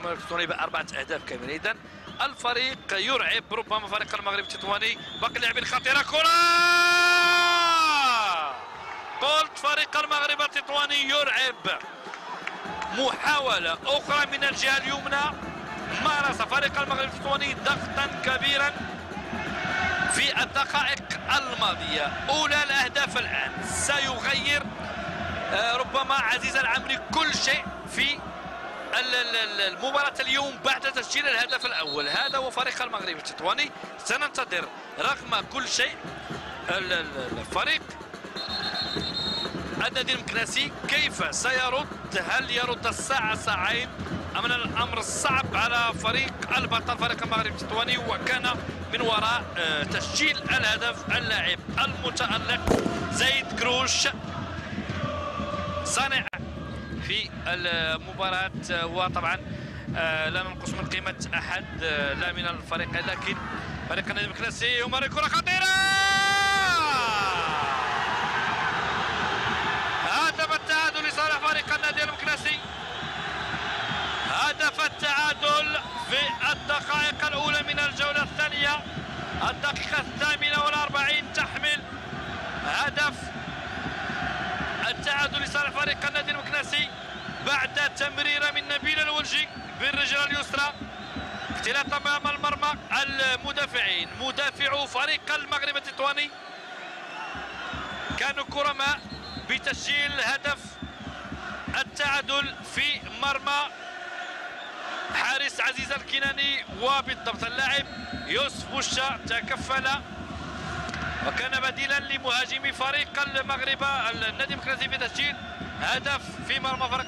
المغرب التطواني بأربعة أهداف كاملة. إذن الفريق يرعب ربما فريق المغرب التطواني. باقي اللاعبين خطيرة، كرة قلت فريق المغرب التطواني يرعب. محاولة أخرى من الجهة اليمنى، مارس فريق المغرب التطواني ضغطا كبيرا في الدقائق الماضية. أولى الأهداف الآن سيغير ربما عزيز العمري كل شيء في المباراة اليوم بعد تسجيل الهدف الأول. هذا هو فريق المغرب التطواني. سننتظر رغم كل شيء الفريق النادي المكناسي كيف سيرد. هل يرد الساعة ساعين أم أن الأمر صعب على فريق البطل فريق المغرب التطواني، وكان من وراء تسجيل الهدف اللاعب المتألق زيد كروش صانع في المباراة. وطبعا لا ننقص من قيمة أحد لا من الفريقين، لكن فريق النادي المكناسي يمر كرة خطيرة. هدف التعادل لصالح فريق النادي المكناسي. هدف التعادل في الدقائق الأولى من الجولة الثانية. الدقيقة 48 تحمل هدف التعادل لصالح فريق النادي المكناسي بعد تمريرة من نبيل الولجي بالرجل اليسرى اختلاط امام المرمى. المدافعين مدافعو فريق المغرب التطواني كانوا كرماء بتسجيل هدف التعادل في مرمى حارس عزيز الكناني، وبالضبط اللاعب يوسف بوشا تكفل وكان بديلا لمهاجمي فريق المغرب النادي المكناسي في تسجيل هدف في مرمى فريق